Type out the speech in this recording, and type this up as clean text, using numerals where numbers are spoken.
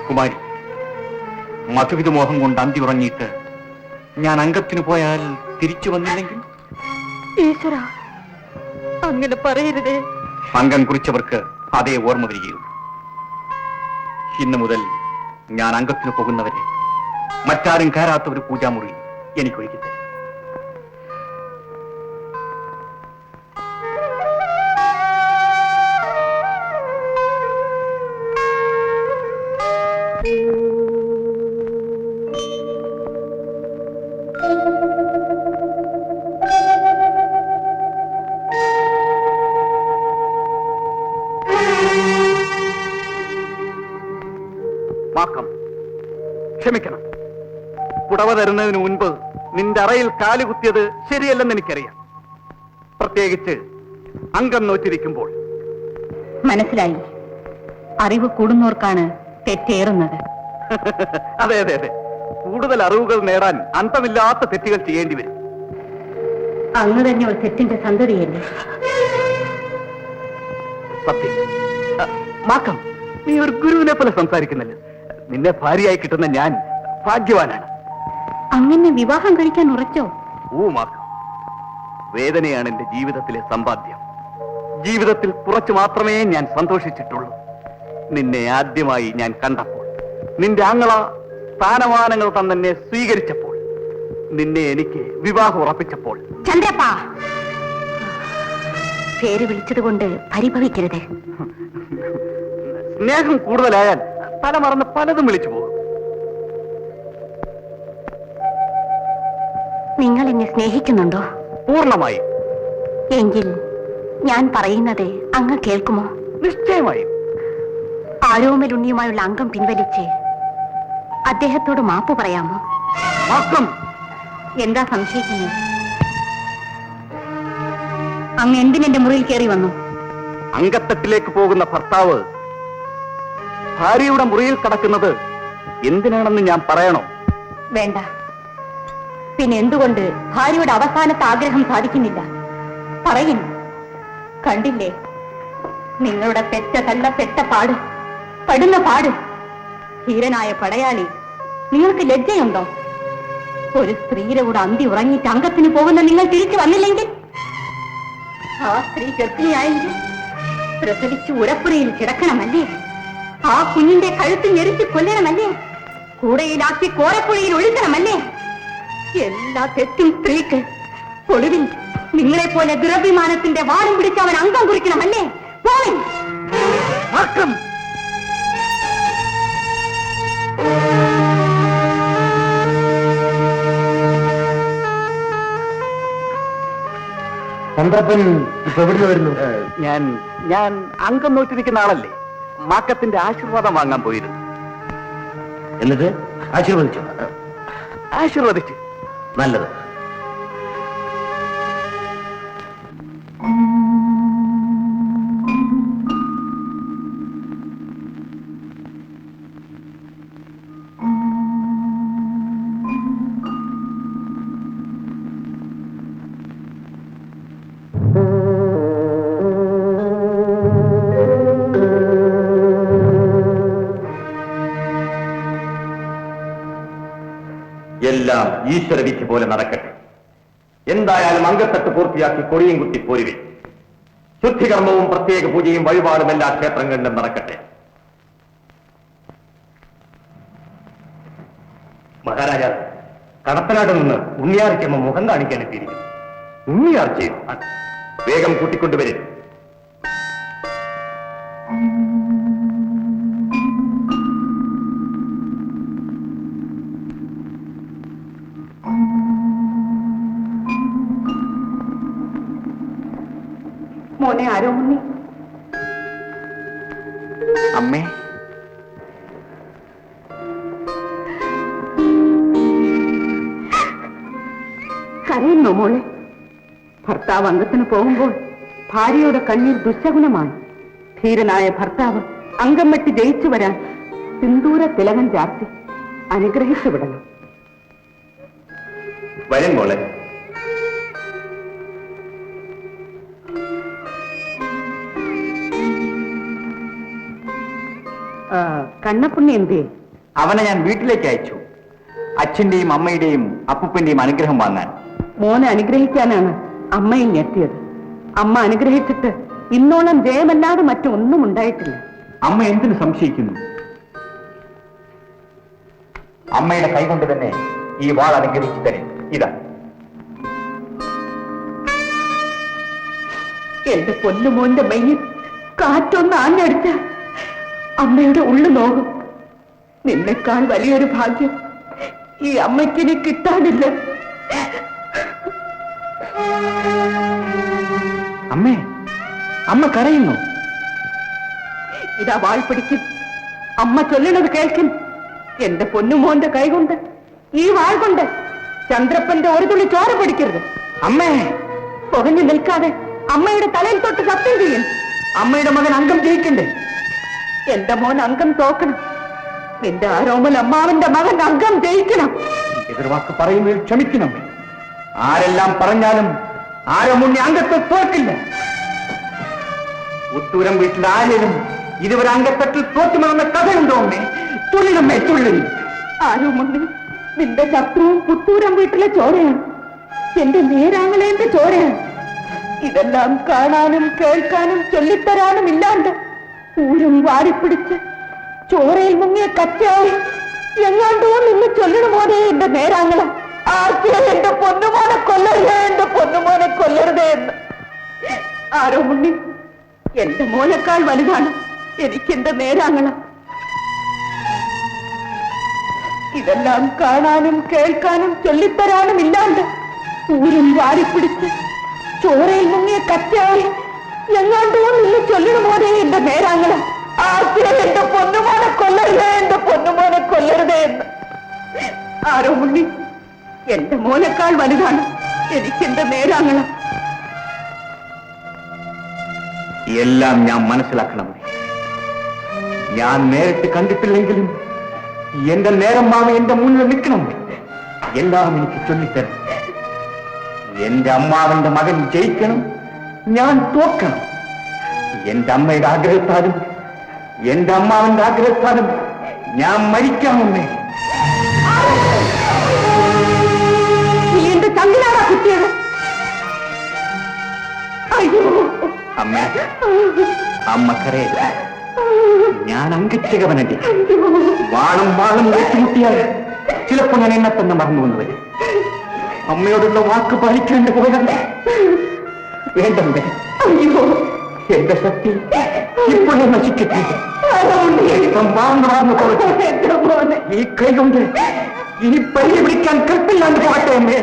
കുമാരി, മധുവിധ മോഹം കൊണ്ട് അന്തി ഉറങ്ങിയിട്ട് ഞാൻ അംഗത്തിന് പോയാൽ തിരിച്ചു വന്നില്ലെങ്കിൽ? ഈശ്വര, അങ്ങനെ പറയരുതേ. അംഗം കുറിച്ചവർക്ക് അതേ ഓർമ്മ വരികയുള്ളൂ. ഇന്നു മുതൽ ഞാൻ അംഗത്തിന് പോകുന്നവരെ മറ്റാരും കയറാത്ത ഒരു പൂജാമുറി എനിക്കൊരുക്കി തരും. ക്ഷമിക്കണം, പുടവ തരുന്നതിന് മുൻപ് നിന്റെ അറയിൽ കാലുകുത്തിയത് ശരിയല്ലെന്ന് എനിക്കറിയാം. പ്രത്യേകിച്ച് അംഗം നോറ്റിരിക്കുമ്പോൾ. മനസ്സിലായി. അറിവ് കൂടുന്നവർക്കാണ് തെറ്റേറുന്നത്. അതെ അതെ അതെ, കൂടുതൽ അറിവുകൾ നേടാൻ അന്തമില്ലാത്ത തെറ്റുകൾ ചെയ്യേണ്ടി വരും. അങ്ങ് തന്നെ ഒരു തെറ്റിന്റെ സന്തതിയല്ലേ? സത്യം. മാക്കം, നീ ഒരു ഗുരുവിനെ പോലെ സംസാരിക്കുന്നില്ല. നിന്നെ ഭാര്യയായി കിട്ടുന്ന ഞാൻ ഭാഗ്യവാനാണ്. അങ്ങനെ വിവാഹം കഴിക്കാൻ ഉറച്ചോ? മാക്കം, വേദനയാണ് എന്റെ ജീവിതത്തിലെ സമ്പാദ്യം. ജീവിതത്തിൽ കുറച്ചു മാത്രമേ ഞാൻ സന്തോഷിച്ചിട്ടുള്ളൂ. നിന്നെ ആദ്യമായി ഞാൻ കണ്ടപ്പോൾ, നിന്റെ ആങ്ങള സ്ഥാനമാനങ്ങൾ തന്നെ സ്വീകരിച്ചപ്പോൾ, നിന്നെ എനിക്ക് വിവാഹം ഉറപ്പിച്ചപ്പോൾ. ചന്ദ്രപ്പ, പേര് വിളിച്ചതുകൊണ്ട് പരിഭവിക്കരുത്. സ്നേഹം കൂടുതലായാൽ തലമറന്ന് പലതും വിളിച്ചു പോകും. നിങ്ങൾ എന്നെ സ്നേഹിക്കുന്നുണ്ടോ? പൂർണ്ണമായി. എങ്കിൽ ഞാൻ പറയുന്നത് അങ്ങ് കേൾക്കുമോ? നിശ്ചയമായും. ആരോമലുണ്ണിയുമായുള്ള അംഗം പിൻവലിച്ച് അദ്ദേഹത്തോട് മാപ്പ് പറയാമോ? എന്താ സംശയിക്കുന്നത്? അങ്ങ് എന്തിനെന്റെ മുറിയിൽ കയറി വന്നു? അംഗത്തട്ടിലേക്ക് പോകുന്ന ഭർത്താവ് ഭാര്യയുടെ മുറിയിൽ കടക്കുന്നത് എന്തിനാണെന്ന് ഞാൻ പറയണോ? വേണ്ട. പിന്നെ എന്തുകൊണ്ട് ഭാര്യയുടെ അവസാനത്തെ ആഗ്രഹം സാധിക്കുന്നില്ല? പറയുന്നു. കണ്ടില്ലേ നിങ്ങളുടെ പെറ്റ തള്ള പെട്ട പാട്, പടുന്ന പാട്. ധീരനായ പടയാളി, നിങ്ങൾക്ക് ലജ്ജയുണ്ടോ? ഒരു സ്ത്രീയുടെ കൂടെ അന്തി ഉറങ്ങിയിട്ട് അംഗത്തിന് പോകുന്ന നിങ്ങൾ തിരിച്ചു വന്നില്ലെങ്കിൽ? ആ സ്ത്രീ ഗർഭിണിയായെങ്കിൽ പ്രസവിച്ച് ഉരപ്പുരയിൽ കിടക്കണമല്ലേ? ആ കുഞ്ഞിന്റെ കഴുത്ത് ഞെരിച്ച് കൊല്ലണമല്ലേ? കൂടയിലാക്കി കോരപ്പുഴയിൽ ഒഴുകണമല്ലേ? എല്ലാ തെറ്റും സ്ത്രീക്ക്. ഒടുവിൽ നിങ്ങളെ പോലെ ദുരഭിമാനത്തിന്റെ വാടും പിടിച്ച് അവൻ അംഗം കുറിക്കണമല്ലേ? പോയി ചന്ദ്രപ്പൻ ഇപ്പൊ എവിടുന്ന് വരുന്നു? ഞാൻ അംഗം നോറ്റിരിക്കുന്ന ആളല്ലേ. മാക്കത്തിന്റെ ആശീർവാദം വാങ്ങാൻ പോയിരുന്നു. എന്നിട്ട് ആശീർവദിച്ചു? ആശീർവദിച്ചു. നല്ലത്. എല്ലാം ഈശ്വരവിധി പോലെ നടക്കട്ടെ. എന്തായാലും അംഗത്തട്ട് പൂർത്തിയാക്കി കൊടിയും കുത്തി പോരുവേ. ശുദ്ധികർമ്മവും പ്രത്യേക പൂജയും വഴിപാടും എല്ലാ ക്ഷേത്രങ്ങളിലും നടക്കട്ടെ. മഹാരാജാവ്, കടത്തനാട് നിന്ന് ഉണ്ണിയാർച്ചമ്മ മുഖം കാണിക്കാൻ എത്തിയിരിക്കുന്നു. ഉണ്ണിയാർച്ചയോ? വേഗം കൂട്ടിക്കൊണ്ടുവരും. മോനെ ആരോ ഉണ്ണി. അമ്മേ, കരയുന്നോ മോളെ? ഭർത്താവ് അംഗത്തിന് പോകുമ്പോൾ ഭാര്യയുടെ കണ്ണീർ ദുശകുനമാണ്. ധീരനായ ഭർത്താവ് അംഗം വെട്ടി ജയിച്ചു വരാൻ സിന്ദൂര തിലകം ചാർത്തി അനുഗ്രഹിച്ചു വിടണം. വരും മോളെ. കണ്ണപ്പുണ്ണി എന്തേ? അവനെ ഞാൻ വീട്ടിലേക്ക് അയച്ചു. അച്ഛന്റെയും അമ്മയുടെയും അപ്പൂപ്പന്റെയും അനുഗ്രഹം വാങ്ങാൻ. മോനെ അനുഗ്രഹിക്കാനാണ് അമ്മയും എത്തിയത്. അമ്മ അനുഗ്രഹിച്ചിട്ട് ഇന്നോളം ജയമല്ലാതെ മറ്റൊന്നും ഉണ്ടായിട്ടില്ല. അമ്മ എന്തിനു സംശയിക്കുന്നു? അമ്മയുടെ കൈകൊണ്ട് തന്നെ ഈ വാൾ അനുഗ്രഹിച്ചു തരേ. ഇതാ. എന്റെ പൊന്നുമോന്റെ മയ്യിൽ കാറ്റൊന്ന് ആഞ്ഞടിച്ച അമ്മയുടെ ഉള്ളു നോകും. നിന്നെക്കാൾ വലിയൊരു ഭാഗ്യം ഈ അമ്മയ്ക്കിനി കിട്ടാനില്ല. അമ്മേ, അമ്മ കരയുന്നു. ഇതാ വാൾ പിടിക്കും. അമ്മ ചൊല്ലണത് കേൾക്കും. എന്റെ പൊന്നുമോന്റെ കൈകൊണ്ട്, ഈ വാൾ കൊണ്ട് ചന്ദ്രപ്പന്റെ ഒരു തുള്ളി ചോര പിടിക്കരുത്. അമ്മേ, പുകഞ്ഞു നിൽക്കാതെ അമ്മയുടെ തലയിൽ തൊട്ട് സത്യം ചെയ്യും. അമ്മയുടെ മകൻ അംഗം ജയിക്കണ്ടേ? എന്റെ മോൻ അംഗം തോക്കണം. നിന്റെ ആരോമൽ അമ്മാവന്റെ മകൻ അംഗം ജയിക്കണം. എതിർവാക്ക് പറയുന്നതിൽ ക്ഷമിക്കണം. ആരെല്ലാം പറഞ്ഞാലും ആരോമുണ്ണി അംഗത്തെ തോക്കില്ല. ഉത്തൂരം വീട്ടിൽ ആരെയും ഇതുവരെ അംഗത്തട്ടിൽ തോറ്റുമെന്ന കഥയുണ്ടോ അമ്മേ? തുള്ളിനമ്മേ, തുള്ളി. ആരോമുണ്ണി നിന്റെ ശത്രുവും പുത്തൂരം വീട്ടിലെ ചോരയാണ്. എന്റെ നേരാങ്ങളേന്റെ ചോരയാണ്. ഇതെല്ലാം കാണാനും കേൾക്കാനും ചൊല്ലിത്തരാനും ഇല്ലാണ്ട് ഊരും വാരിപ്പിടിച്ച് ചോരയിൽ മുങ്ങിയ കച്ചയായി എങ്ങാണ്ടോ നിന്ന് ചൊല്ലണമോനെ എന്റെ നേരാങ്ങളെ. ആർക്കേ എന്റെ പൊന്നുമോനെ കൊല്ലരുതേ, എന്റെ പൊന്നുമോനെ കൊല്ലരുതേ എന്ന്. ആരോമുണ്ണി എന്റെ മോനേക്കാൾ വലുതാണ് എനിക്കെന്റെ നേരാങ്ങളെ. ഇതെല്ലാം കാണാനും കേൾക്കാനും ചൊല്ലിത്തരാനും ഇല്ലാണ്ട് ഊരും വാരിപ്പിടിച്ച് ചോരയിൽ മുങ്ങിയ കച്ചയായി എങ്ങാണ്ടോ നിന്ന് ചൊല്ലണമോനെ എന്റെ നേരാങ്ങളെ. ആർക്കേ എന്റെ പൊന്നുമോനെ കൊല്ലരുതേ, എന്റെ പൊന്നുമോനെ കൊല്ലരുതേ എന്ന്. ആരോമുണ്ണി എന്റെ മോനേക്കാൾ വലുതാണ് എനിക്കെന്റെ നേരാങ്ങളെ. എല്ലാം ഞാൻ മനസ്സിലാക്കണം. ഞാൻ നേരിട്ട് കണ്ടിട്ടില്ലെങ്കിലും എന്റെ നേരം മാമ എന്റെ മുന്നിൽ നിൽക്കണം. എല്ലാം എനിക്ക് ചൊല്ലിത്തരണം. എന്റെ അമ്മാവന്റെ മകൻ ജയിക്കണം, ഞാൻ തോക്കണം. എന്റെ അമ്മയുടെ ആഗ്രഹത്താലും എന്റെ അമ്മാവന്റെ ആഗ്രഹത്താലും ഞാൻ മരിക്കാമെന്നേ. നീ എന്റെ ചങ്കിലാണാ കുട്ടിയത്. അയ്യോ അമ്മ, അമ്മ കരയില്ല. ഞാൻ അങ്കച്ചകവനല്ലേ. വാളും വാളും ഏറ്റുമുട്ടിയാൽ ചിലപ്പോ ഞാൻ എന്നെ തന്നെ മറന്നു വന്നവരെ. അമ്മയോടുള്ള വാക്ക് പാലിക്കേണ്ടി പോയതല്ലേ. വേണ്ടേ? അയ്യോ എന്റെ ശക്തി ഇപ്പോഴേ നശിക്കട്ടെ. വാർന്നു പോകട്ടെ. ഈ കൈ കൊണ്ട് ഇനി പരി പിടിക്കാൻ കൽപ്പില്ലാണ്ട് പോകട്ടെ അമ്മേ.